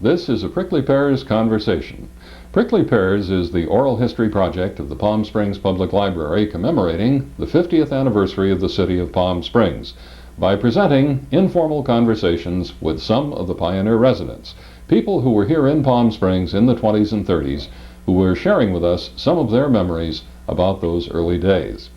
This is a Prickly Pears Conversation. Prickly Pears is the oral history project of the Palm Springs Public Library commemorating the 50th anniversary of the city of Palm Springs by presenting informal conversations with some of the pioneer residents, people who were here in Palm Springs in the 20s and 30s, who were sharing with us some of their memories about those early days.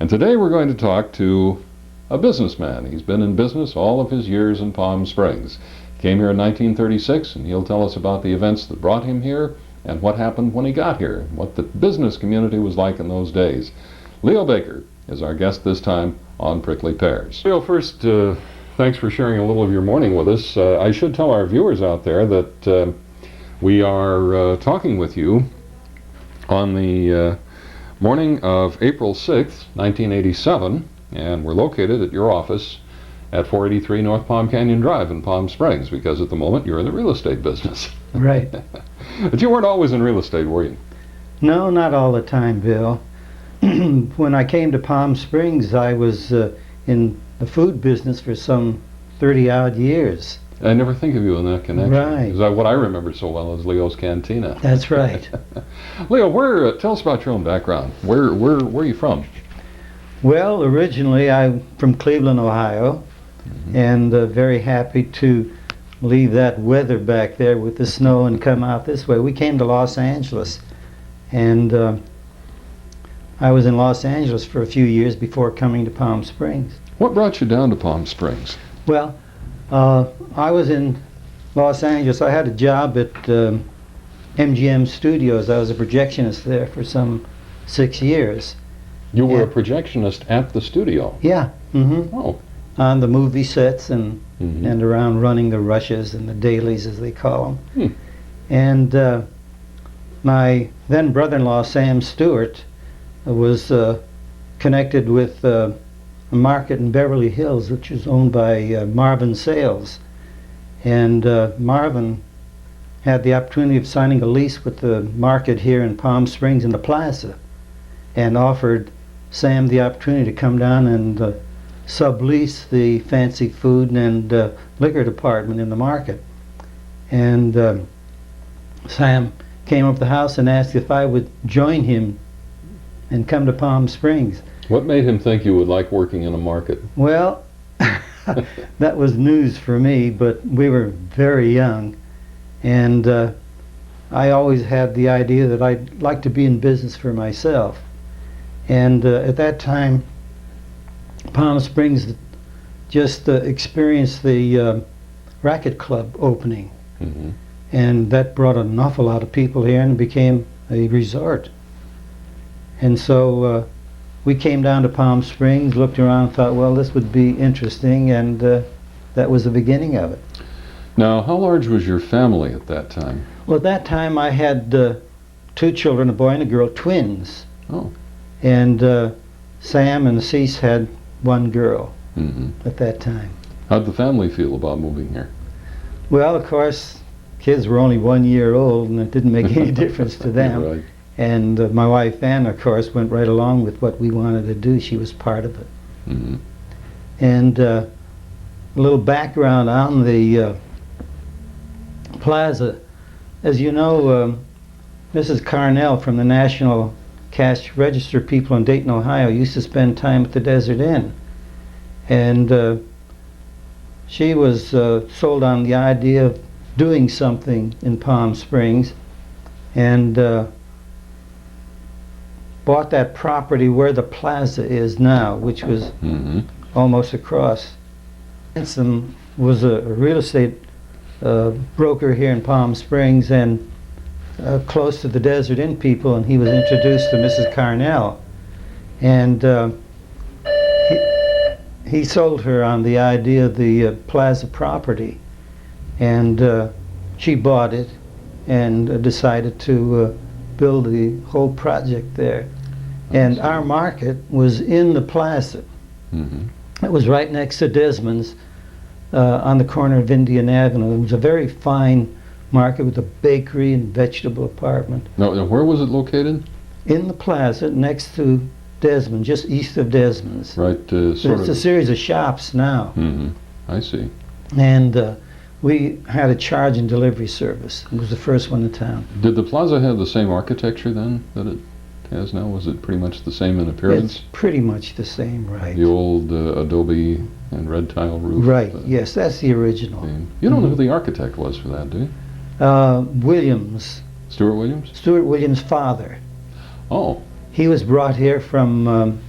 And today we're going to talk to a businessman. He's been in business all of his years in Palm Springs. He came here in 1936, and he'll tell us about the events that brought him here and what happened when he got here, what the business community was like in those days. Leo Baker is our guest this time on Prickly Pears. Leo, first, thanks for sharing a little of your morning with us. I should tell our viewers out there that we are talking with you on the morning of April 6th, 1987, and we're located at your office at 483 North Palm Canyon Drive in Palm Springs, because at the moment you're in the real estate business. Right. But you weren't always in real estate, were you? No, not all the time, Bill. When I came to Palm Springs, I was in the food business for some 30-odd years. I never think of you in that connection. Right. Because what I remember so well is Leo's Cantina. That's right. Leo, tell us about your own background. Where are you from? Well, originally I'm from Cleveland, Ohio, and very happy to leave that weather back there with the snow and come out this way. We came to Los Angeles, and I was in Los Angeles for a few years before coming to Palm Springs. What brought you down to Palm Springs? Well, I was in Los Angeles. I had a job at MGM Studios. I was a projectionist there for some 6 years. You were a projectionist at the studio? Yeah. Oh. On the movie sets and around running the rushes and the dailies, as they call them. And my then brother-in-law, Sam Stewart, was connected with a market in Beverly Hills, which was owned by Marvin Sales. And Marvin had the opportunity of signing a lease with the market here in Palm Springs in the plaza, and offered Sam the opportunity to come down and sublease the fancy food and liquor department in the market. And Sam came up to the house and asked if I would join him and come to Palm Springs. What made him think you would like working in a market? Well, that was news for me, but we were very young, and I always had the idea that I'd like to be in business for myself. And at that time, Palm Springs just experienced the racket club opening, and that brought an awful lot of people here and became a resort. And so we came down to Palm Springs, looked around, and thought, well, this would be interesting, and that was the beginning of it. Now, how large was your family at that time? Well, at that time I had 2 children, a boy and a girl, twins. Oh. And Sam and Cease had 1 girl at that time. How'd the family feel about moving here? Well, of course, kids were only 1 year old, and it didn't make any difference to them. Right. And my wife Ann, of course, went right along with what we wanted to do. She was part of it. And a little background on the plaza. As you know, Mrs. Carnell from the National Cash Register people in Dayton, Ohio, used to spend time at the Desert Inn. And she was sold on the idea of doing something in Palm Springs, and bought that property where the plaza is now, which was almost across. Hesson was a real estate broker here in Palm Springs, and close to the Desert Inn people, and he was introduced to Mrs. Carnell, and he sold her on the idea of the plaza property, and she bought it and decided to build the whole project there. And our market was in the plaza. It was right next to Desmond's on the corner of Indian Avenue. It was a very fine market with a bakery and vegetable apartment. Now, where was it located? In the plaza next to Desmond, just east of Desmond's. Right, It's a series of shops now. I see. And We had a charge and delivery service. It was the first one in town. Did the plaza have the same architecture then that it has now? Was it pretty much the same in appearance? It's pretty much the same, right. The old adobe and red tile roof? Right, yes, that's the original. You don't know who the architect was for that, do you? Williams. Stuart Williams? Stuart Williams' father. Oh. He was brought here from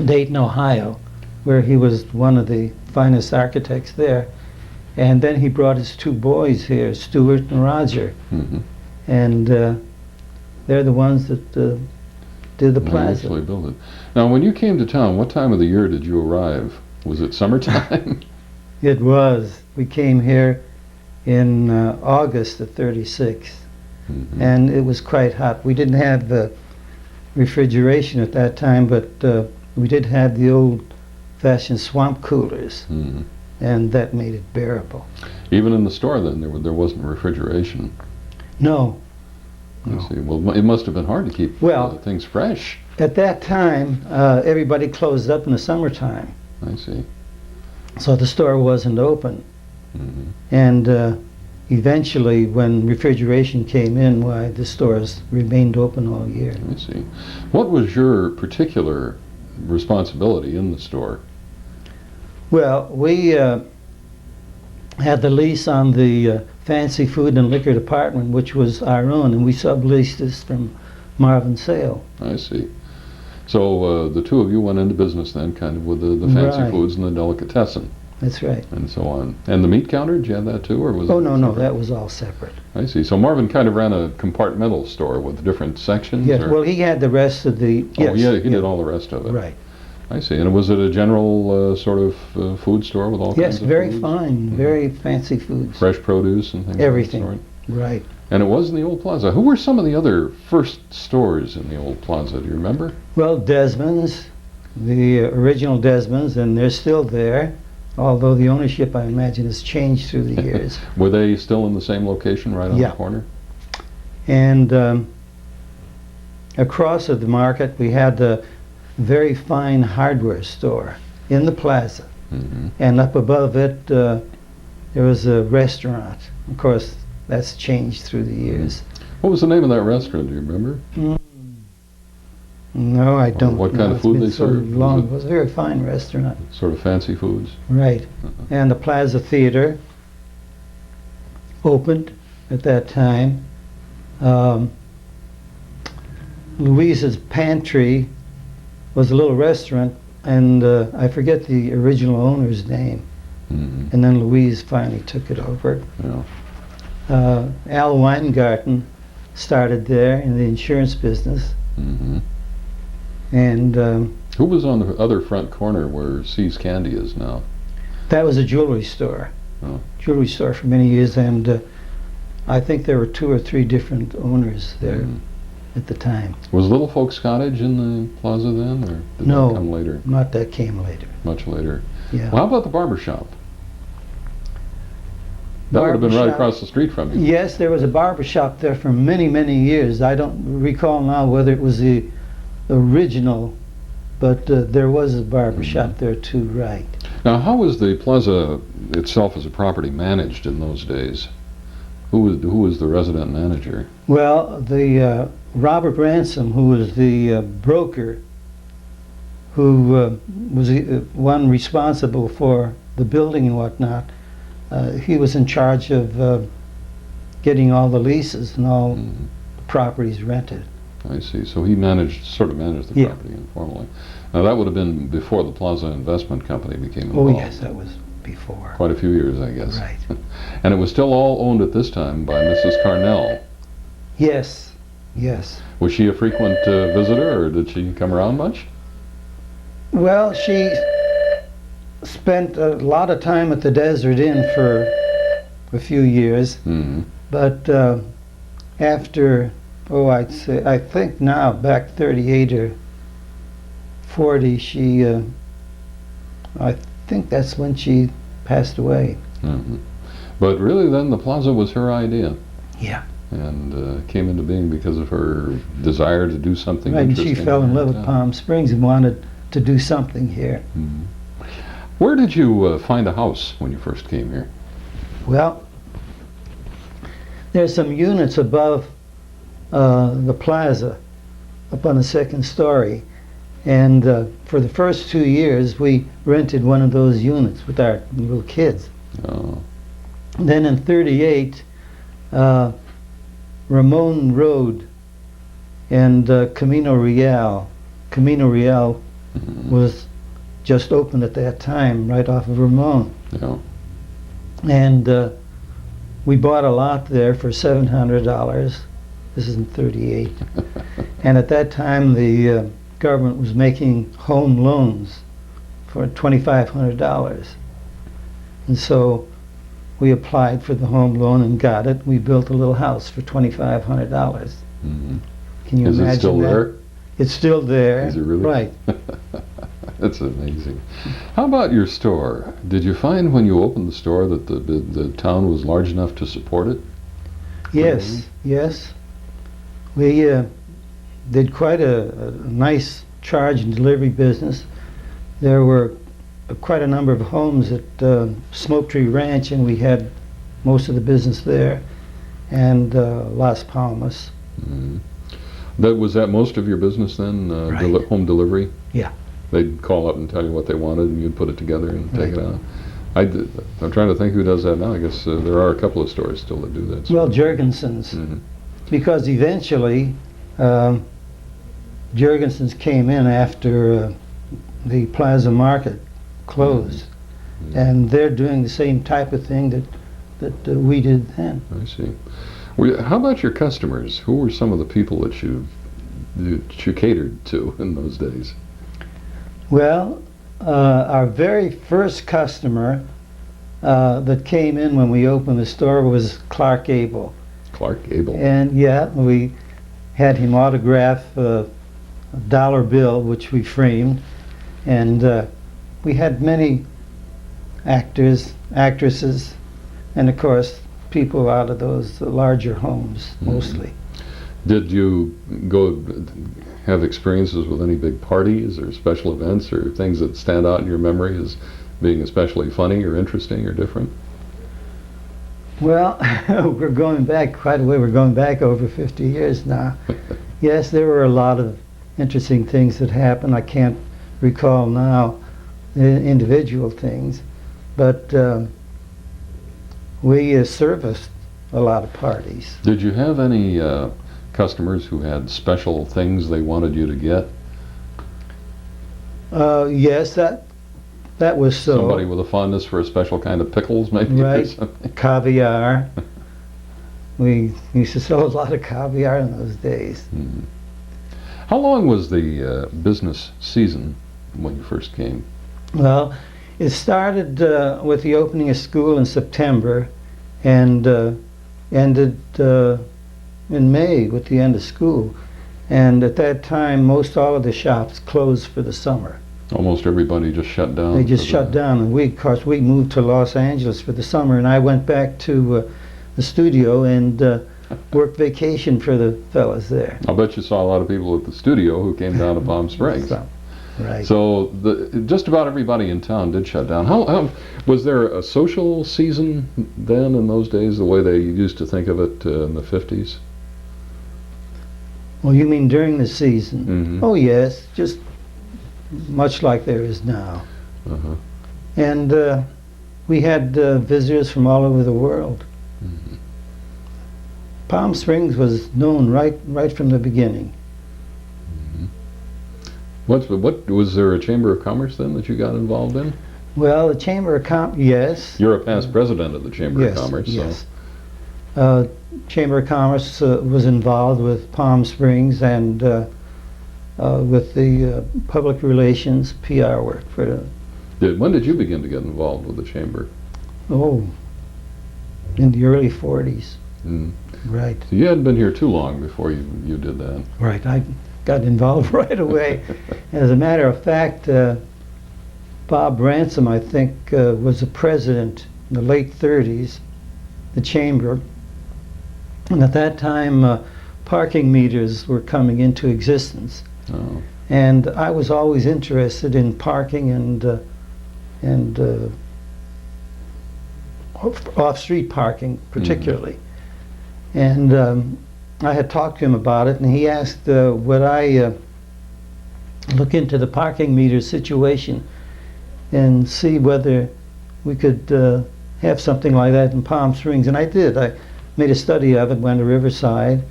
Dayton, Ohio, where he was one of the finest architects there. And then he brought his two boys here, Stuart and Roger. Mm-hmm. And they're the ones that did the plaza. Actually built it. Now, when you came to town, what time of the year did you arrive? Was it summertime? It was. We came here in August of '36, and it was quite hot. We didn't have refrigeration at that time, but we did have the old-fashioned swamp coolers, and that made it bearable. Even in the store, then, there wasn't refrigeration. No. I see. Well, it must have been hard to keep things fresh. At that time, everybody closed up in the summertime. I see. So the store wasn't open. And eventually, when refrigeration came in, why, the stores remained open all year. I see. What was your particular responsibility in the store? Well, we had the lease on the fancy food and liquor department, which was our own, and we subleased this from Marvin Sale. I see. So the two of you went into business then, kind of with the fancy foods and the delicatessen. That's right. And so on. And the meat counter, did you have that too, or was it? Oh, no, that was all separate. I see. So Marvin kind of ran a compartmental store with different sections? Yes, well, he had the rest of the... Oh, yeah, he did all the rest of it. Right. I see. And was it a general sort of food store with all kinds of very foods? fine, very fancy foods. Fresh produce and things Everything. of that sort? Right. And it was in the old plaza. Who were some of the other first stores in the old plaza? Do you remember? Well, Desmond's, the original Desmond's, and they're still there, although the ownership, I imagine, has changed through the years. Were they still in the same location right on the corner? And across at the market, we had the very fine hardware store in the plaza. And up above it, there was a restaurant. Of course, that's changed through the years. What was the name of that restaurant? Do you remember? No, I don't. What kind of food they served? It was a very fine restaurant. Sort of fancy foods? Right. And the Plaza Theater opened at that time. Louise's Pantry was a little restaurant, and I forget the original owner's name. And then Louise finally took it over. Al Weingarten started there in the insurance business. And who was on the other front corner where C's Candy is now? That was a jewelry store. Jewelry store for many years, and I think there were 2 or 3 different owners there at the time. Was Little Folks Cottage in the plaza then, or did that come later? Not that came later. Much later. Yeah. Well, how about the barber shop? That would have been right across the street from you. Yes, there was a barber shop there for many, many years. I don't recall now whether it was the original, but there was a barber shop there too, right. Now, how was the plaza itself as a property managed in those days? Who was the resident manager? Well, the Robert Ransom, who was the broker, who was one responsible for the building and whatnot, he was in charge of getting all the leases and all the properties rented. I see. So he sort of managed the property informally. Now that would have been before the Plaza Investment Company became involved. Oh yes, that was before. Quite a few years, I guess. Right. And it was still all owned at this time by Mrs. Carnell. Yes, yes. Was she a frequent visitor, or did she come around much? Well, she spent a lot of time at the Desert Inn for a few years, but after, I'd say, I think now, back 38 or 40, she, I think that's when she passed away. But really then the plaza was her idea. Yeah. And came into being because of her desire to do something right, interesting. And she fell in love with Palm Springs and wanted to do something here. Where did you find a house when you first came here? Well, there's some units above the plaza, up on the second story. And for the first 2 years, we rented one of those units with our little kids. Oh. Then in '38, Ramon Road and Camino Real was just opened at that time, right off of Ramon. Yeah. And we bought a lot there for $700. This is in '38. And at that time, the government was making home loans for $2,500. And so we applied for the home loan and got it. We built a little house for $2,500. Mm-hmm. Can you Is imagine it still that? there? It's still there. Is it really? Right. That's amazing. How about your store? Did you find when you opened the store that the town was large enough to support it? Yes, yes. We did quite a nice charge and delivery business. There were quite a number of homes at Smoke Tree Ranch, and we had most of the business there, and Las Palmas. Mm-hmm. Was that most of your business then? Right. Home delivery? Yeah. They'd call up and tell you what they wanted, and you'd put it together and Right. take it out. I'm trying to think who does that now. I guess there are a couple of stores still that do that. Well, Jurgensen's, Mm-hmm. because eventually Jurgensen's came in after the Plaza Market closed, Mm-hmm. and they're doing the same type of thing that we did then. I see. How about your customers? Who were some of the people that you catered to in those days? Well, our very first customer that came in when we opened the store was Clark Gable. Clark Gable. And yeah, we had him autograph a dollar bill, which we framed, and we had many actors, actresses, and of course people out of those larger homes mostly. Did you go have experiences with any big parties or special events or things that stand out in your memory as being especially funny or interesting or different? Well, we're going back quite a way. We're going back over 50 years now. Yes, there were a lot of interesting things that happened. I can't recall now the individual things, but we serviced a lot of parties. Did you have any customers who had special things they wanted you to get? Yes, that was so. Somebody with a fondness for a special kind of pickles, maybe? Or Right, something? caviar. We used to sell a lot of caviar in those days. Mhm. How long was the business season when you first came? Well, it started with the opening of school in September and ended in May with the end of school. And at that time, most all of the shops closed for the summer. Almost everybody just shut down. They just shut down, and of course, we moved to Los Angeles for the summer, and I went back to the studio and worked vacation for the fellas there. I'll bet you saw a lot of people at the studio who came down to Palm Springs. Right. So just about everybody in town did shut down. How was there a social season then in those days, the way they used to think of it in the 50s? Well, you mean during the season? Mm-hmm. Oh, yes, just much like there is now. Uh-huh. And we had visitors from all over the world. Mm-hmm. Palm Springs was known right from the beginning. What was there a Chamber of Commerce then that you got involved in? Well, the Chamber of Commerce, yes. You're a past president of the Chamber of Commerce. Yes. Chamber of Commerce was involved with Palm Springs and with the public relations PR work for the. When did you begin to get involved with the Chamber? Oh, in the early 40s. Mm. Right. So you hadn't been here too long before you did that. Right. I got involved right away. As a matter of fact, Bob Ransom, I think, was the president in the late 30s, the Chamber. And at that time, parking meters were coming into existence. Oh. And I was always interested in parking and off-street parking particularly. And I had talked to him about it, and he asked would I look into the parking meter situation and see whether we could have something like that in Palm Springs. And I did. I made a study of it, went to Riverside,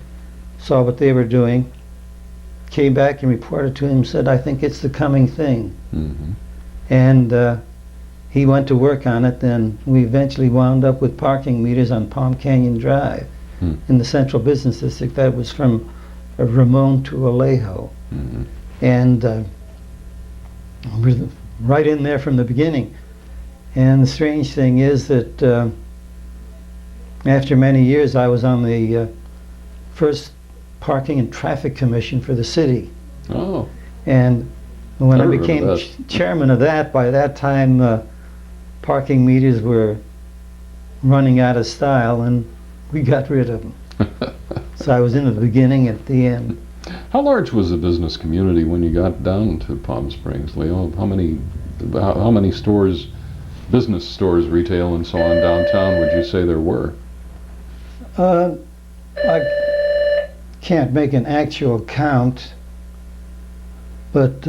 saw what they were doing, came back and reported to him, said, I think it's the coming thing. And he went to work on it, and we eventually wound up with parking meters on Palm Canyon Drive in the Central Business District. That was from Ramon to Alejo. And we're right in there from the beginning. And the strange thing is that after many years, I was on the first Parking and Traffic Commission for the city. Oh. And when I became that. chairman of that, by that time parking meters were running out of style, and we got rid of them. So I was in at the beginning, at the end. How large was the business community when you got down to Palm Springs, Leo? How many stores, business stores, retail and so on downtown would you say there were? I can't make an actual count, but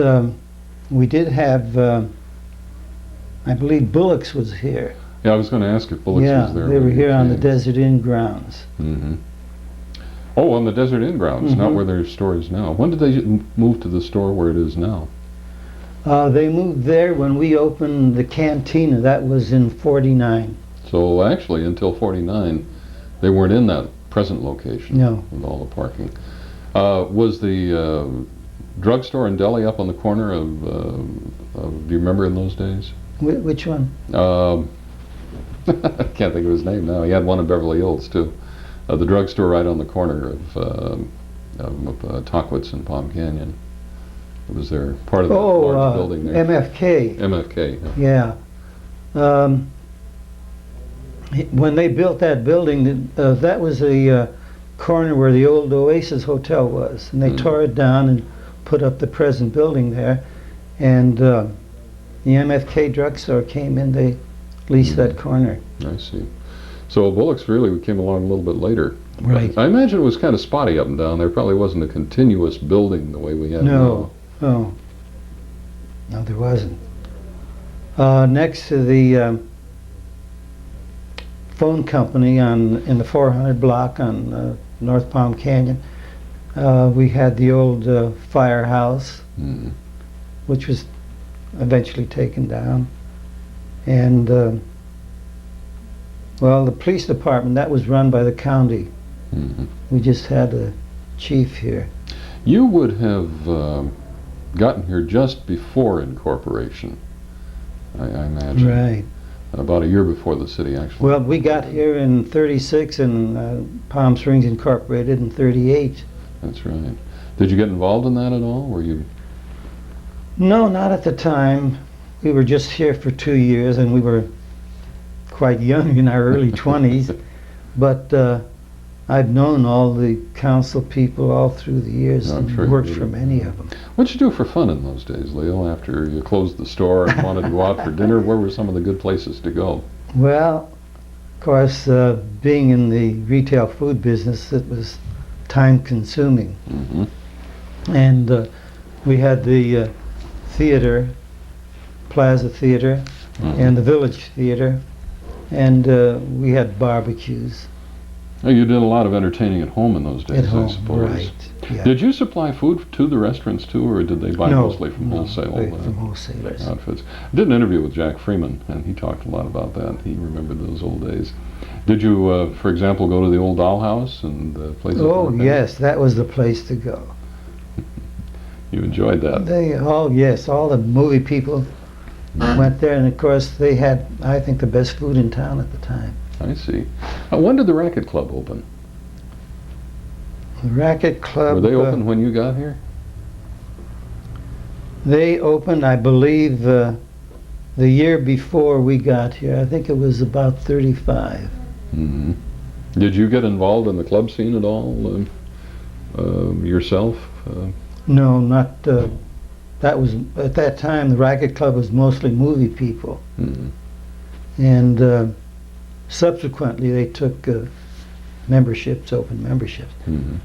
we did have, I believe Bullock's was here. Yeah, I was going to ask if Bullock's was there. Yeah, they were here on the Desert Inn grounds. Oh, on the Desert Inn grounds, not where their store is now. When did they move to the store where it is now? They moved there when we opened the cantina. That was in '49. So actually, until '49, they weren't in that present location. No. With all the parking. Was the drugstore and deli up on the corner of, do you remember in those days? Which one? I can't think of his name now. He had one in Beverly Hills too. The drugstore right on the corner of Tockwitz and Palm Canyon. It was there, part of the large building there. MFK. MFK. Yeah. When they built that building, that was a corner where the old Oasis Hotel was, and they tore it down and put up the present building there. And the MFK drugstore came in, they leased that corner. I see. So Bullock's really came along a little bit later. Right. I imagine it was kind of spotty up and down. There probably wasn't a continuous building the way we have now. No, there wasn't. Next to the phone company in the 400 block on North Palm Canyon, we had the old firehouse, which was eventually taken down. And well, the police department, that was run by the county. We just had a chief here. You would have gotten here just before incorporation, I imagine. Right. About a year before the city actually. Well, we got here in '36 and Palm Springs incorporated in '38. That's right. Did you get involved in that at all? Were you? No, not at the time. We were just here for 2 years, and we were quite young, in our early 20s. But I'd known all the council people all through the years and worked for many of them. What'd you do for fun in those days, Leo, after you closed the store and wanted to go out for dinner? Where were some of the good places to go? Well, of course, being in the retail food business, it was time-consuming. And we had the theater, Plaza Theater, and the Village Theater, and we had barbecues. Oh, you did a lot of entertaining at home in those days, At home, I suppose. right. Yeah. Did you supply food to the restaurants too, or did they buy mostly from wholesale from wholesalers. outfits? I did an interview with Jack Freeman, and he talked a lot about that. He remembered those old days. Did you, for example, go to the old dollhouse and places? Oh, yes, that was the place to go. You enjoyed that. Yes, all the movie people went there, and of course they had, I think, the best food in town at the time. I see. When did the Racket Club open? The Racket Club... Were they open when you got here? They opened, I believe, the year before we got here. I think it was about 35. Did you get involved in the club scene at all yourself? No, not... that was, at that time, the Racket Club was mostly movie people. And subsequently they took memberships, open memberships. Mm-hmm.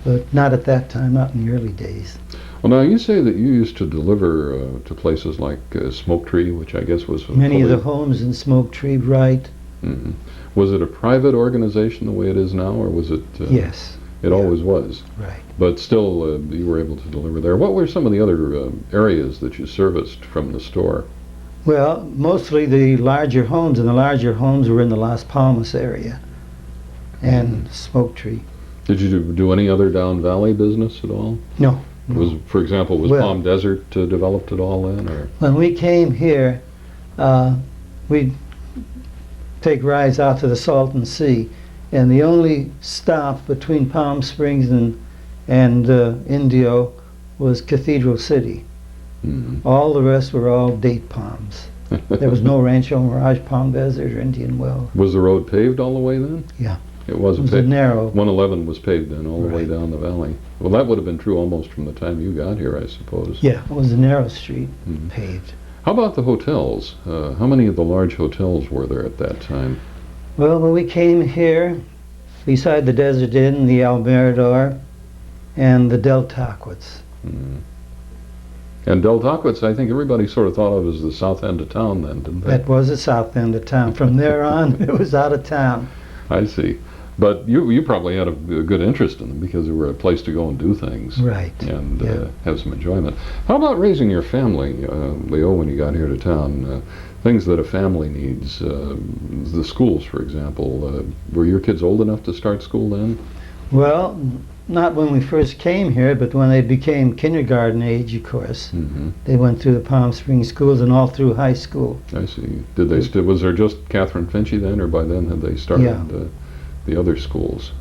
But not at that time, not in the early days. Well, now you say that you used to deliver to places like Smoke Tree, which I guess was Many of the homes in Smoke Tree, right? Mm-hmm. Was it a private organization the way it is now, or was it? Yes. It always was. Right. But still, you were able to deliver there. What were some of the other areas that you serviced from the store? Well, mostly the larger homes, and the larger homes were in the Las Palmas area and Smoke Tree. Did you do any other down valley business at all? No. Was, for example, was Well, Palm Desert developed at all then, or? When we came here, we'd take rides out to the Salton Sea, and the only stop between Palm Springs and Indio was Cathedral City. Mm-hmm. All the rest were all date palms. There was no Rancho Mirage, Palm Desert, or Indian Wells. Was the road paved all the way then? Yeah. It was It was paved. narrow. 111 was paved then all the way Right. down the valley. Well, that would have been true almost from the time you got here, I suppose. Yeah, it was a narrow street, Mhm. paved. How about the hotels? How many of the large hotels were there at that time? Well, when we came here, beside the Desert Inn, the Almerador, and the Del Taquits. Mm. And Del Taquits, I think everybody sort of thought of as the south end of town then, didn't they? That was the south end of town. From there on, it was out of town. I see. But you probably had a good interest in them because they were a place to go and do things. Right. And Yeah. have some enjoyment. How about raising your family, Leo, when you got here to town? Things that a family needs, the schools, for example. Were your kids old enough to start school then? Well, not when we first came here, but when they became kindergarten age, of course. Mm-hmm. They went through the Palm Springs schools and all through high school. I see. Did they was there just Catherine Finchy then, or by then had they started Yeah. the other schools?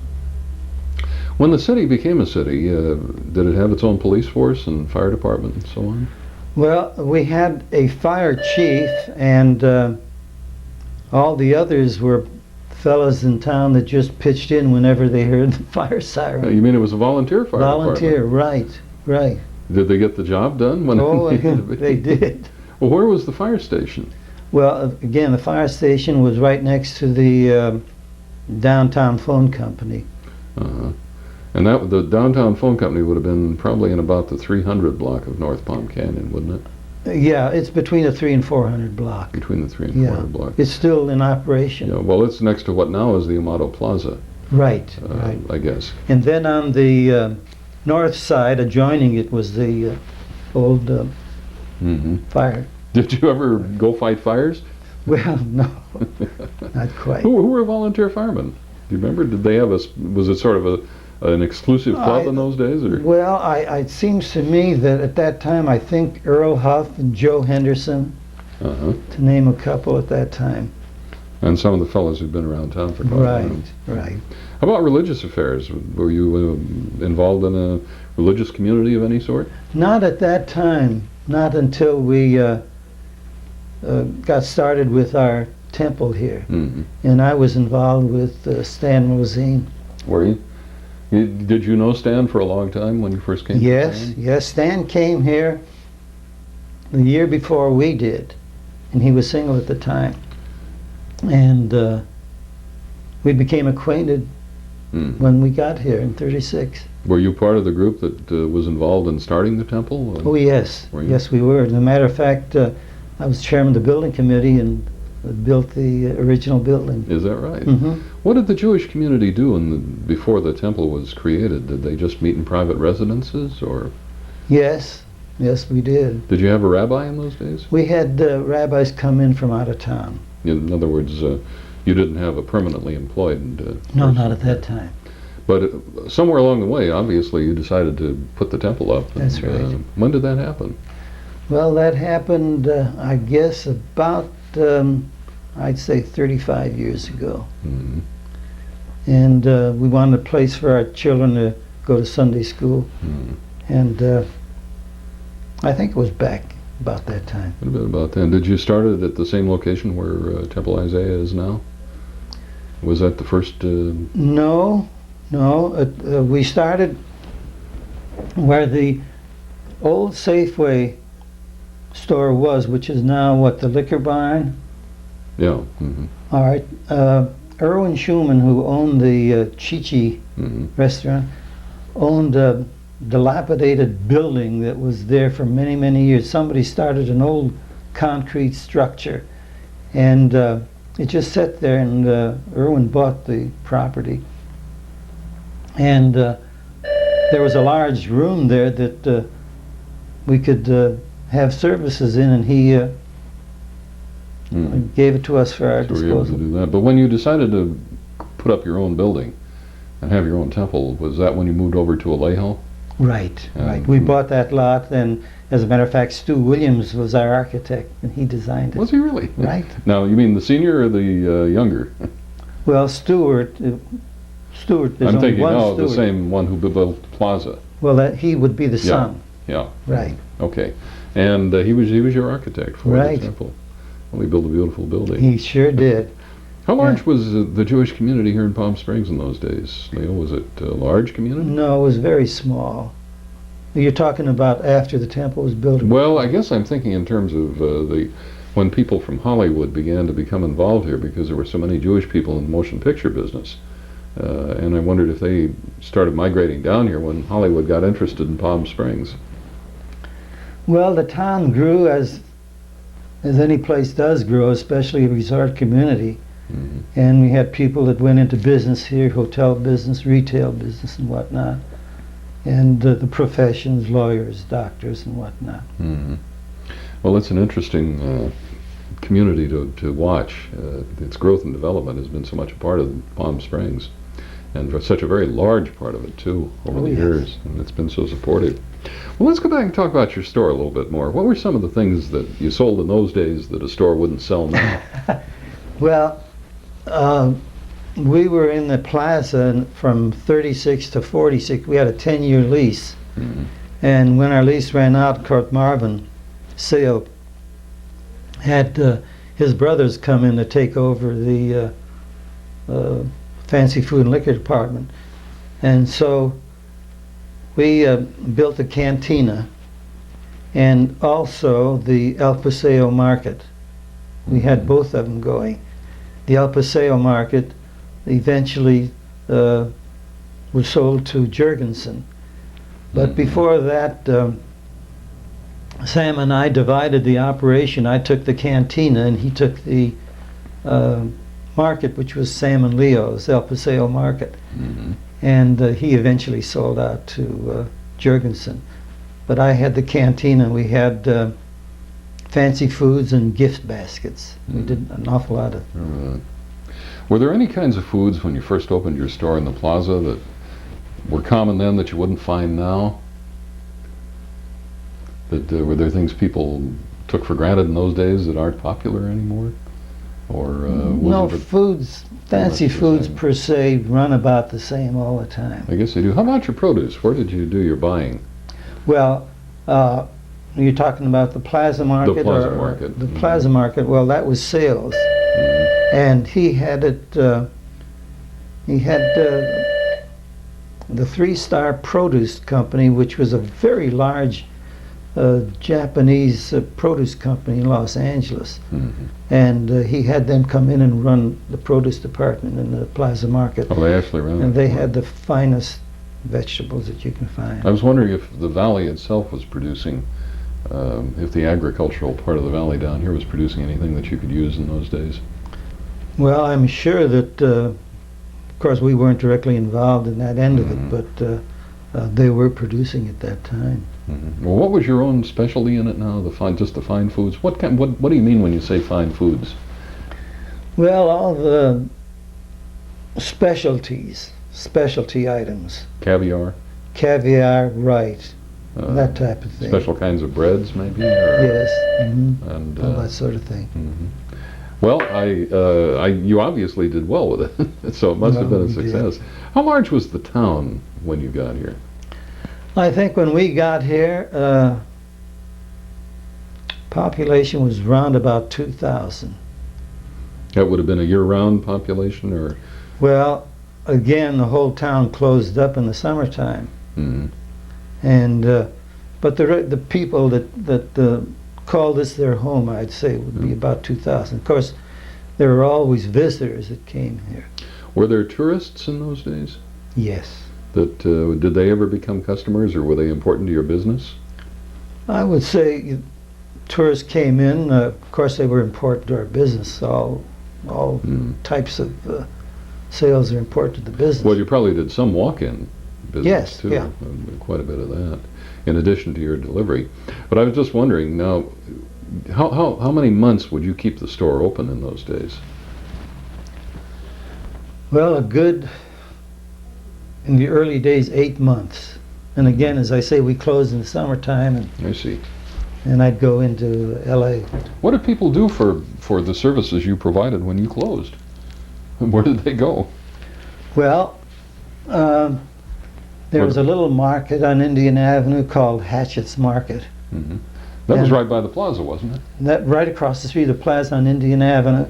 When the city became a city, did it have its own police force and fire department and so on? Well, we had a fire chief, and all the others were fellas in town that just pitched in whenever they heard the fire siren. You mean it was a volunteer fire Volunteer, department? right. Did they get the job done when Oh, it needed to be? they did. Well, where was the fire station? Well, again, the fire station was right next to the downtown phone company. Uh-huh. And that the downtown phone company would have been probably in about the 300 block of North Palm Canyon, wouldn't it? Yeah, it's between the 300 and 400 block. Between the 300 and Yeah. 400 block. It's still in operation. Yeah, well, it's next to what now is the Amato Plaza, Right, right. I guess. And then on the north side, adjoining it, was the old Mm-hmm. fire. Did you ever go fight fires? Well, no, not quite. Who were volunteer firemen? Do you remember? Did they have was it sort of an exclusive club in those days? Or? Well, it seems to me that at that time, I think Earl Huff and Joe Henderson, Uh-huh. to name a couple at that time. And some of the fellows who've been around town for quite a while. Right. How about religious affairs? Were you involved in a religious community of any sort? Not at that time. Not until we got started with our temple here. Mm-hmm. And I was involved with Stan Rosine. Were you? Did you know Stan for a long time when you first came to Yes, town? yes. Stan came here the year before we did, and he was single at the time. And we became acquainted Mm. when we got here in '36. Were you part of the group that was involved in starting the temple? Oh, yes. Were you? Yes, we were. As a matter of fact, I was chairman of the building committee and built the original building. Is that right? Mm-hmm. What did the Jewish community do before the temple was created? Did they just meet in private residences, or Yes, yes, we did. did you have a rabbi in those days? We had rabbis come in from out of town. In other words, you didn't have a permanently employed No, person. not at that time. But somewhere along the way, obviously, you decided to put the temple up. That's right. When did that happen? Well, that happened, I guess, about, I'd say 35 years ago. Mm-hmm. And we wanted a place for our children to go to Sunday school. Mm-hmm. And I think it was back about that time. What about then? Did you start it at the same location where Temple Isaiah is now? Was that the first? No. We started where the old Safeway store was, which is now, what, the liquor barn? Yeah. Mm-hmm. All right. Erwin Schumann, who owned the Chi-Chi restaurant, owned a dilapidated building that was there for many, many years. Somebody started an old concrete structure, and it just sat there, and Erwin bought the property. And there was a large room there that we could have services in, and he gave it to us for our So we were able disposal. to do that. But when you decided to put up your own building and have your own temple, was that when you moved over to Alejo? Right, right. We bought that lot, and as a matter of fact, Stu Williams was our architect, and he designed it. Was he really? Right. Now, you mean the senior or the younger? Well, Stewart, there's I'm only thinking, one the Stewart. same one who built the plaza. Well, he would be the son. Yeah. Right. Okay. And he was your architect for Right. the temple. Well, he built a beautiful building. He sure did. How large was the Jewish community here in Palm Springs in those days? Leo, was it a large community? No, it was very small. You're talking about after the temple was built? Well, I guess I'm thinking in terms of when people from Hollywood began to become involved here, because there were so many Jewish people in the motion picture business. And I wondered if they started migrating down here when Hollywood got interested in Palm Springs. Well, the town grew as any place does grow, especially a resort community. And we had people that went into business here, hotel business, retail business, and whatnot. And the professions, lawyers, doctors, and whatnot. Well, it's an interesting community to watch. Its growth and development has been so much a part of Palm Springs, and for such a very large part of it too over the years, and it's been so supportive. Well, let's go back and talk about your store a little bit more. What were some of the things that you sold in those days that a store wouldn't sell now? Well, we were in the plaza from 36 to 46. We had a 10-year lease. And when our lease ran out, Kurt Marvin Sale had his brothers come in to take over the fancy food and liquor department. And so we built a cantina and also the El Paseo Market. We had both of them going. The El Paseo Market eventually was sold to Jurgensen. But before that, Sam and I divided the operation. I took the cantina and he took the market, which was Sam and Leo's, El Paseo Market. And he eventually sold out to Jurgensen. But I had the cantina. We had fancy foods and gift baskets. We did an awful lot of. Were there any kinds of foods when you first opened your store in the plaza that were common then that you wouldn't find now? That were there things people took for granted in those days that aren't popular anymore? Or no, foods, fancy foods per se, run about the same all the time. I guess they do. How about your produce? Where did you do your buying? Well, you're talking about the Plaza Market? The Plaza Market. The Plaza Market, well, that was sales. And he had it, he had the Three Star Produce Company, which was a very large Japanese produce company in Los Angeles. And he had them come in and run the produce department in the Plaza Market. Oh, they actually ran it. And they had the finest vegetables that you can find. I was wondering if the valley itself was producing, if the agricultural part of the valley down here was producing anything that you could use in those days. Well, I'm sure that, of course, we weren't directly involved in that end of it, but they were producing at that time. Well, what was your own specialty in it now? Just the fine foods. What do you mean when you say fine foods? Well, all the specialty items. Caviar. Caviar, right? That type of thing. Special kinds of breads, maybe. Yes. And all that sort of thing. Well, you obviously did well with it, so it must have been a success. How large was the town when you got here? I think when we got here, population was around about 2,000. That would have been a year-round population, or? Well, again, the whole town closed up in the summertime. And but the people that called this their home, I'd say, would be about 2,000. Of course, there were always visitors that came here. Were there tourists in those days? Yes. That did they ever become customers, or were they important to your business? I would say tourists came in. Of course, they were important to our business. All types of sales are important to the business. Well, you probably did some walk-in business Yes, too. yeah. Quite a bit of that, in addition to your delivery. But I was just wondering now, how many months would you keep the store open in those days? Well, in the early days, 8 months. And again, as I say, we closed in the summertime, I see. and I'd go into L.A. What did people do for the services you provided when you closed? Where did they go? Well, there was a little market on Indian Avenue called Hatchett's Market. Mm-hmm. That was right by the plaza, wasn't it? That right across the street, the plaza on Indian Avenue,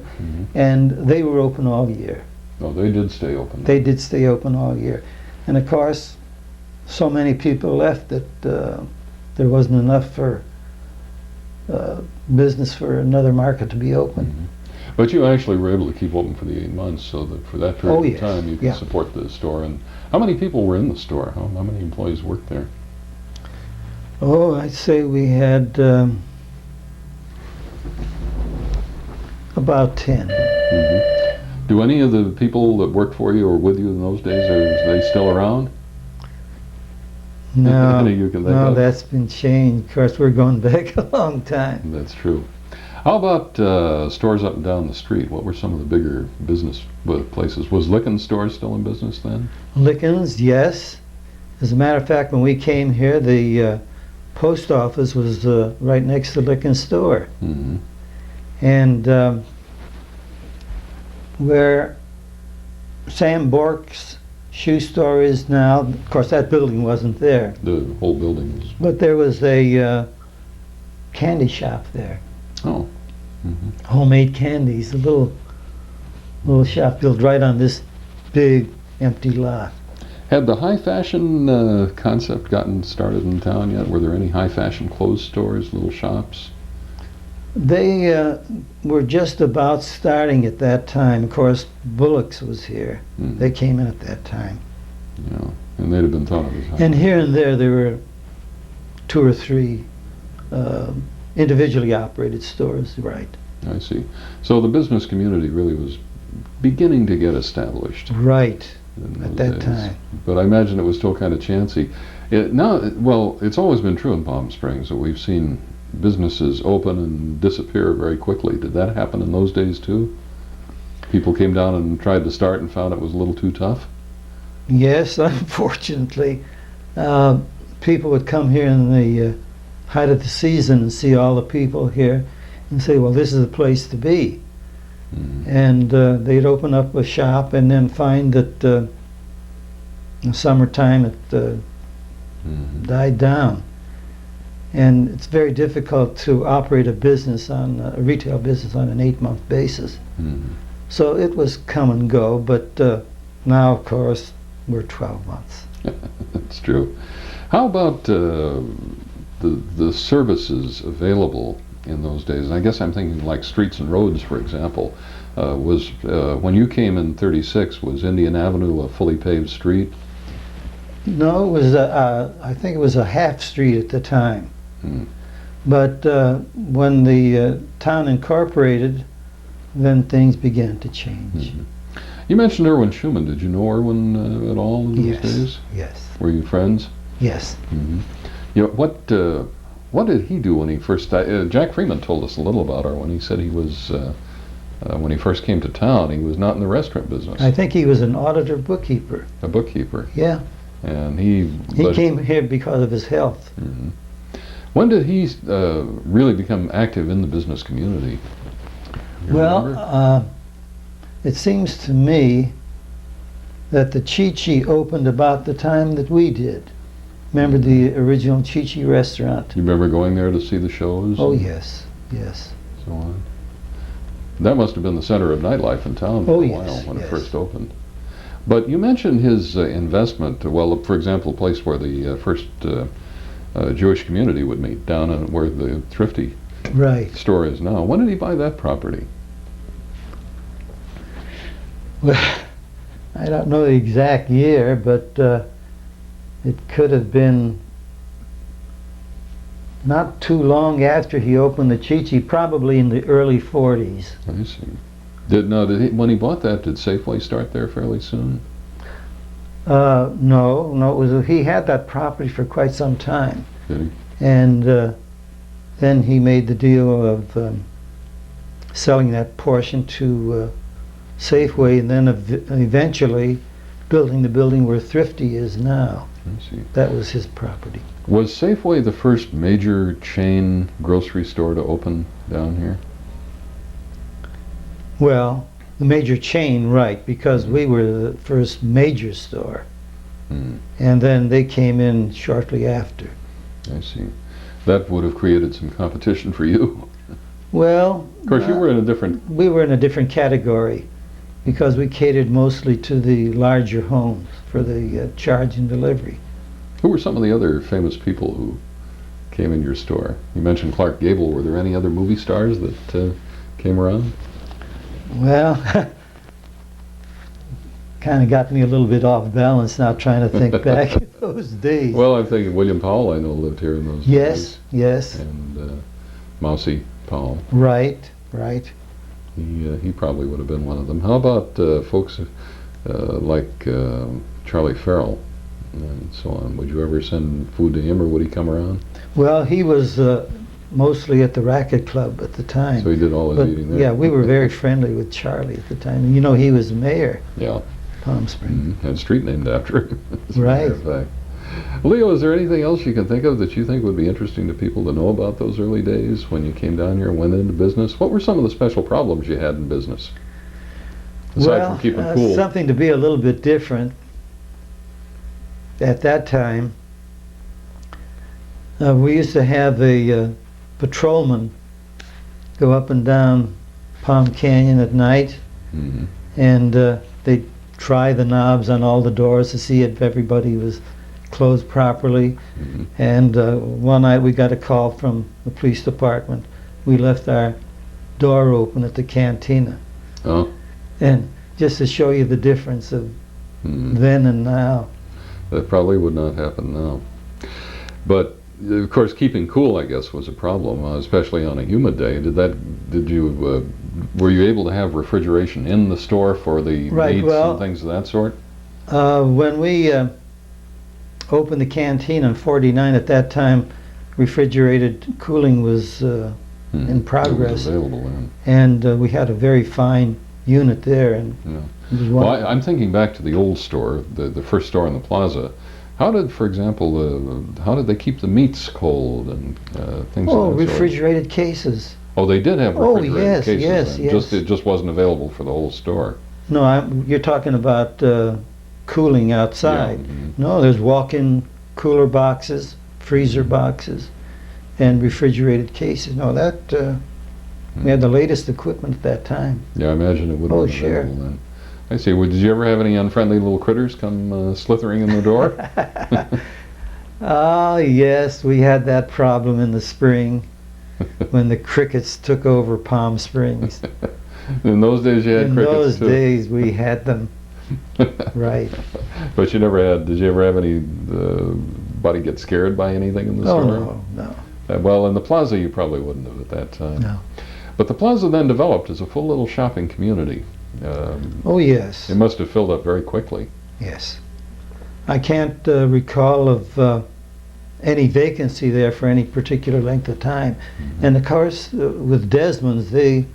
and they were open all year. Oh, they did stay open. They did stay open all year. And of course, so many people left that there wasn't enough for business for another market to be open. Mm-hmm. But you actually were able to keep open for the 8 months, so that for that period of time you could support the store. And how many people were in the store? How many employees worked there? Oh, I'd say we had about 10. Mm-hmm. Do any of the people that worked for you or with you in those days, are they still around? No, Any you can think of? that's been changed. Of course, we're going back a long time. That's true. How about stores up and down the street? What were some of the bigger business places? Was Licken's store still in business then? Licken's, yes. As a matter of fact, when we came here, the post office was right next to Licken's store. Mm-hmm. And where Sam Bork's shoe store is now, of course that building wasn't there. The whole building was... But there was a candy shop there. Oh. Mm-hmm. Homemade candies, a little shop built right on this big empty lot. Had the high fashion concept gotten started in town yet? Were there any high fashion clothes stores, little shops? They were just about starting at that time. Of course, Bullock's was here. Mm. They came in at that time. Yeah, and they'd have been thought of as high. And here and there were 2 or 3 individually operated stores, right. I see. So the business community really was beginning to get established. Right, in at those that days. time. But I imagine it was still kind of chancy. Well, it's always been true in Palm Springs that we've seen businesses open and disappear very quickly. Did that happen in those days too? People came down and tried to start and found it was a little too tough? Yes, unfortunately. People would come here in the height of the season and see all the people here and say, well, this is the place to be. Mm-hmm. And they'd open up a shop and then find that in the summertime it died down. And it's very difficult to operate a business a retail business on an 8-month basis. Mm-hmm. So it was come and go, but now, of course, we're 12 months. That's true. How about the services available in those days? And I guess I'm thinking like streets and roads, for example. When you came in 36, was Indian Avenue a fully paved street? No, it was I think it was a half street at the time. Mm. But when the town incorporated, then things began to change. Mm-hmm. You mentioned Irwin Schumann. Did you know Irwin at all in those days? Yes. Were you friends? Yes. Mm-hmm. You know, what did he do when he first... Jack Freeman told us a little about Irwin. He said he was... when he first came to town, he was not in the restaurant business. I think he was an auditor bookkeeper. A bookkeeper. Yeah. And he came here because of his health. Mm-hmm. When did he really become active in the business community? Well, it seems to me that the Chi-Chi opened about the time that we did. Remember the original Chi-Chi restaurant? You remember going there to see the shows? Oh, yes, yes. So on. That must have been the center of nightlife in town for a while when it first opened. But you mentioned his investment. Well, for example, a place where the first Jewish community would meet, down where the Thrifty store is now. When did he buy that property? Well, I don't know the exact year, but it could have been not too long after he opened the Chi-Chi, probably in the early 40s. I see. When he bought that, did Safeway start there fairly soon? No, he had that property for quite some time. Did he? And then he made the deal of selling that portion to Safeway, and then eventually building the building where Thrifty is now. I see. That was his property. Was Safeway the first major chain grocery store to open down here? Well, the major chain, right, because we were the first major store. Mm. And then they came in shortly after. I see. That would have created some competition for you. Well, of course, you were in a different... We were in a different category because we catered mostly to the larger homes for the charge and delivery. Who were some of the other famous people who came in your store? You mentioned Clark Gable. Were there any other movie stars that came around? Well, kind of got me a little bit off balance now trying to think back in those days. Well, I'm thinking William Powell, I know, lived here in those days. Yes. And Mousy Powell. Right. He probably would have been one of them. How about folks like Charlie Farrell and so on? Would you ever send food to him, or would he come around? Well, he was mostly at the Racket Club at the time. So he did all his eating there? Yeah, we were very friendly with Charlie at the time. You know, he was mayor. Yeah. Palm Springs. Had a street named after him. As a right. matter of fact. Leo, is there anything else you can think of that you think would be interesting to people to know about those early days when you came down here and went into business? What were some of the special problems you had in business? Aside from keeping cool. Something to be a little bit different. At that time, we used to have a patrolman go up and down Palm Canyon at night, Mm-hmm. and they'd try the knobs on all the doors to see if everybody was closed properly. Mm-hmm. And one night we got a call from the police department. We left our door open at the cantina. Oh. And just to show you the difference of then and now. That probably would not happen now. But of course, keeping cool, I guess, was a problem, especially on a humid day. Were you able to have refrigeration in the store for the meats and things of that sort? When we opened the canteen in '49, at that time, refrigerated cooling was in progress. It was available then. And we had a very fine unit there. And yeah. Well, I'm thinking back to the old store, the first store in the plaza. How did, for example, how did they keep the meats cold and things of that refrigerated cases. Oh, they did have refrigerated cases yes, then. yes. It just wasn't available for the whole store. No, you're talking about cooling outside. Yeah, mm-hmm. No, there's walk-in cooler boxes, freezer boxes, and refrigerated cases. No, we had the latest equipment at that time. Yeah, I imagine it would have been available then. I see. Well, did you ever have any unfriendly little critters come slithering in the door? Oh, yes, we had that problem in the spring when the crickets took over Palm Springs. In those days you had crickets too? In those days we had them. Right. But did you ever have anybody get scared by anything in the store? Oh, no. Well, in the plaza you probably wouldn't have at that time. No. But the plaza then developed as a full little shopping community. Oh, yes. It must have filled up very quickly. Yes. I can't recall of any vacancy there for any particular length of time. Mm-hmm. And of course, with Desmond's, they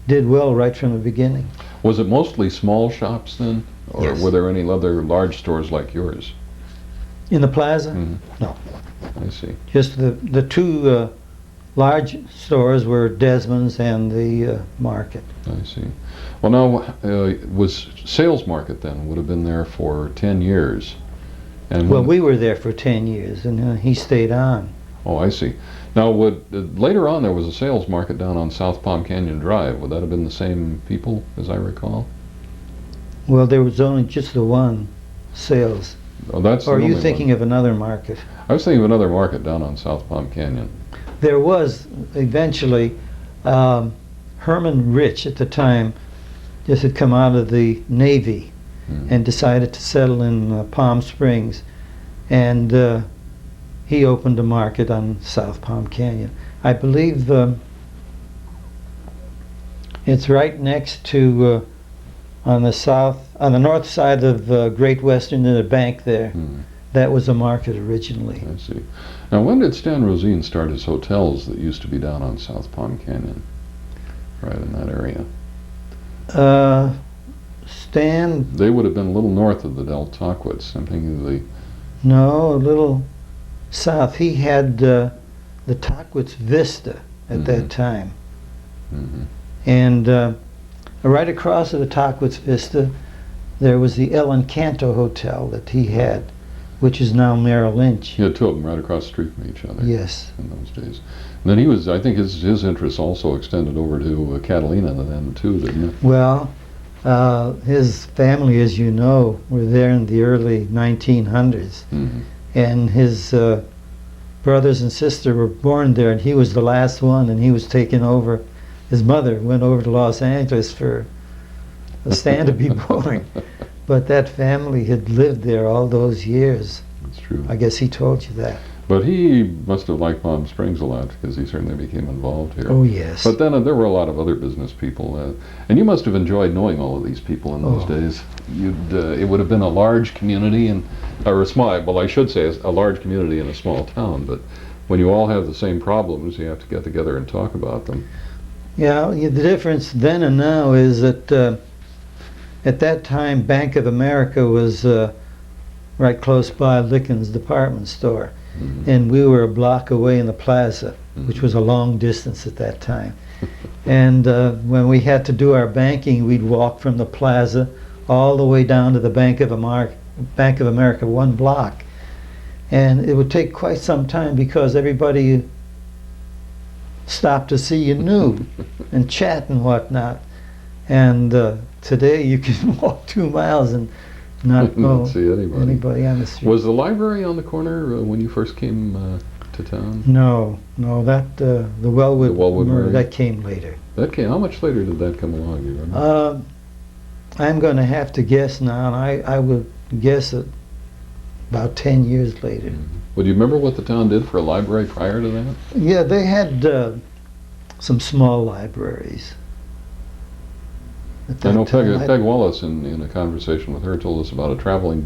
did well right from the beginning. Was it mostly small shops then? Or yes. Were there any other large stores like yours? In the plaza? Mm-hmm. No. I see. Just the two large stores were Desmond's and the market. I see. Well, now, was Sales Market then would have been there for 10 years. And we were there for 10 years, and he stayed on. Oh, I see. Now, later on there was a Sales Market down on South Palm Canyon Drive. Would that have been the same people, as I recall? Well, there was only just the one Sales. Oh, that's. Or are you thinking of another market? I was thinking of another market down on South Palm Canyon. There was eventually Herman Rich at the time just had come out of the Navy and decided to settle in Palm Springs. And he opened a market on South Palm Canyon. I believe it's right next to on the north side of Great Western, in a bank there. That was a market originally. I see. Now, when did Stan Rosine start his hotels that used to be down on South Palm Canyon, right in that area? Stan? They would have been a little north of the Del Taquits. I'm thinking of the... No, a little south. He had the Taquits Vista at that time. And right across of the Taquits Vista, there was the El Encanto Hotel that he had, which is now Merrill Lynch. He had two of them right across the street from each other. Yes. In those days. And then he was, I think his interests also extended over to Catalina then too, didn't it? Well, his family, as you know, were there in the early 1900s. And his brothers and sister were born there, and he was the last one, and he was taken over. His mother went over to Los Angeles for Stan to be born. But that family had lived there all those years. That's true. I guess he told you that. But he must have liked Palm Springs a lot, because he certainly became involved here. Oh, yes. But then there were a lot of other business people. And you must have enjoyed knowing all of these people in those days. It would have been a large community, or a small, well, I should say a large community in a small town. But when you all have the same problems, you have to get together and talk about them. Yeah, the difference then and now is that at that time, Bank of America was right close by Licken's department store. And we were a block away in the plaza, which was a long distance at that time. And when we had to do our banking, we'd walk from the plaza all the way down to the Bank of America, one block. And it would take quite some time because everybody stopped to see you knew and chat and whatnot. And today you can walk 2 miles and not see anybody on the street. Was the library on the corner when you first came to town? No, that the Wellwood Murray, that came later. That came. How much later did that come along? Do you remember? I'm going to have to guess now, and I would guess it about 10 years later. Well, do you remember what the town did for a library prior to that? Yeah, they had some small libraries. I know Peg Wallace, in a conversation with her, told us about a traveling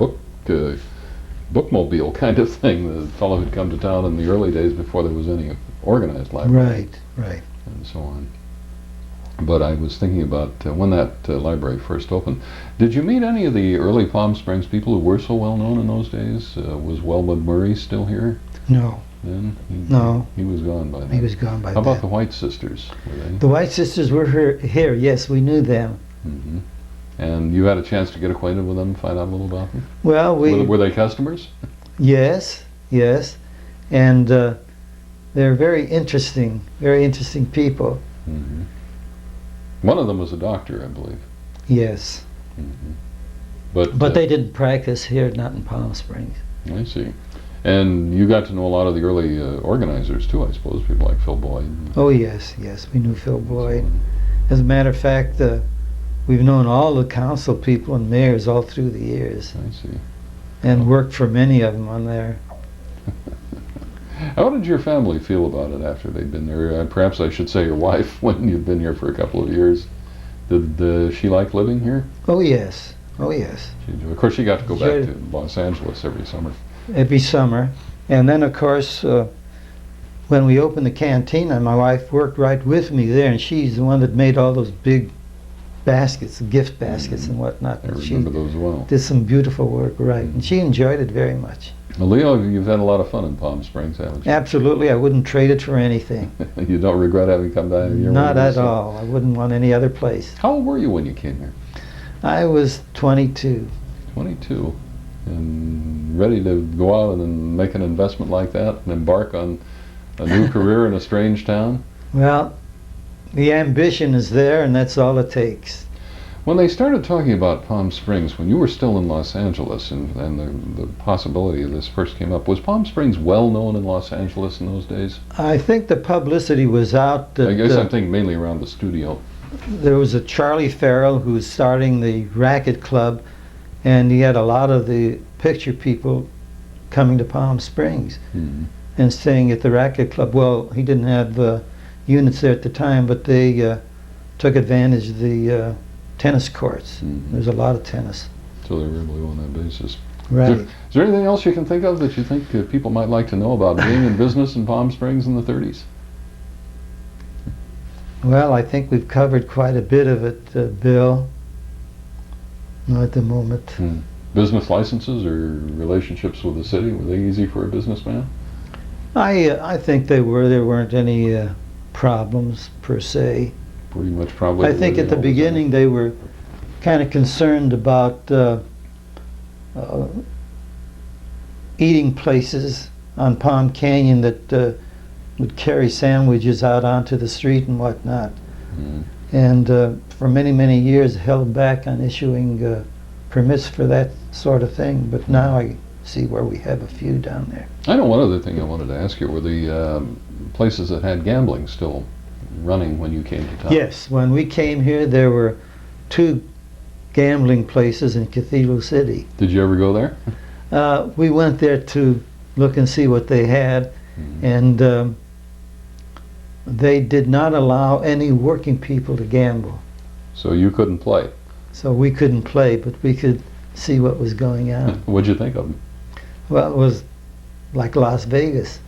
bookmobile kind of thing. The fellow who'd come to town in the early days before there was any organized library. Right. And so on. But I was thinking about when that library first opened. Did you meet any of the early Palm Springs people who were so well known in those days? Was Wellwood Murray still here? No. Then? No. He was gone by then. He was gone by then. How about the White Sisters? Were they? The White Sisters were here. Yes, we knew them. And you had a chance to get acquainted with them, find out a little about them? Well, were they customers? Yes. And they're very interesting people. One of them was a doctor, I believe. Yes. But they didn't practice here, not in Palm Springs. I see. And you got to know a lot of the early organizers too, I suppose, people like Phil Boyd. Oh, yes, we knew Phil Boyd. As a matter of fact, we've known all the council people and mayors all through the years. I see. And worked for many of them on there. How did your family feel about it after they'd been there? Perhaps I should say your wife, when you'd been here for a couple of years. Did she like living here? Oh, yes. Of course, she got to go back to Los Angeles every summer. Every summer. And then, of course, when we opened the cantina, my wife worked right with me there, and she's the one that made all those big baskets, gift baskets and whatnot. I remember those well. Did some beautiful work, right. And she enjoyed it very much. Well, Leo, you've had a lot of fun in Palm Springs, haven't you? Absolutely. I wouldn't trade it for anything. You don't regret having come down here? Not at all. I wouldn't want any other place. How old were you when you came here? I was 22. 22. And ready to go out and make an investment like that and embark on a new career in a strange town? Well, the ambition is there, and that's all it takes. When they started talking about Palm Springs, when you were still in Los Angeles and the possibility of this first came up, was Palm Springs well known in Los Angeles in those days? I think the publicity was out. That, I guess I'm thinking mainly around the studio. there was a Charlie Farrell who was starting the racket club, and he had a lot of the picture people coming to Palm Springs and staying at the racket club. Well, he didn't have units there at the time, but they took advantage of the tennis courts. There's a lot of tennis. So they were able to go on that basis. Right. Is there anything else you can think of that you think people might like to know about being in business in Palm Springs in the 30s? Well, I think we've covered quite a bit of it, Bill. Not at the moment. Business licenses or relationships with the city, were they easy for a businessman? I think they were. There weren't any problems per se. Pretty much probably. I think at the beginning they were kind of concerned about eating places on Palm Canyon that would carry sandwiches out onto the street and whatnot. And for many, many years held back on issuing permits for that sort of thing. But now I see where we have a few down there. I know one other thing I wanted to ask you, were the places that had gambling still running when you came to town? Yes, when we came here there were 2 gambling places in Cathedral City. Did you ever go there? We went there to look and see what they had, and they did not allow any working people to gamble. So you couldn't play? So we couldn't play, but we could see what was going on. What'd you think of them? Well, it was like Las Vegas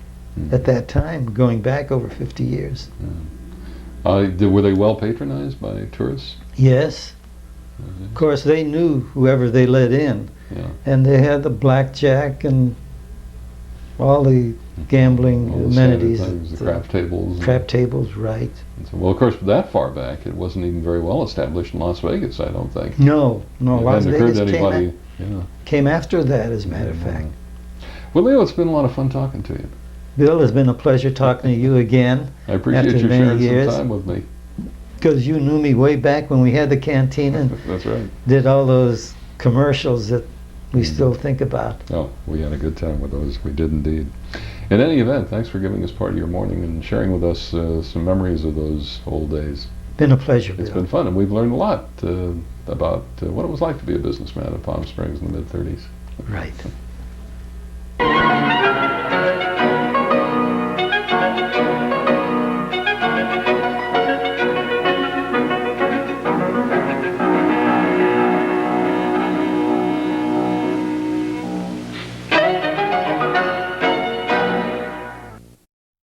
at that time, going back over 50 years. Were they well patronized by tourists? Yes. Of course, they knew whoever they let in. And they had the blackjack and all the gambling amenities. Things, the crap tables. Crap tables, right. So, well, of course, that far back, it wasn't even very well established in Las Vegas, I don't think. No, Las Vegas came after that, as a matter of fact. Well, Leo, it's been a lot of fun talking to you. Bill, it's been a pleasure talking to you again. I appreciate you sharing some time with me. Because you knew me way back when we had the cantina. That's right. Did all those commercials that we still think about. Oh, we had a good time with those. We did indeed. In any event, thanks for giving us part of your morning and sharing with us some memories of those old days. Been a pleasure, It's Bill. been fun, and we've learned a lot about what it was like to be a businessman in Palm Springs in the mid-30s. Right.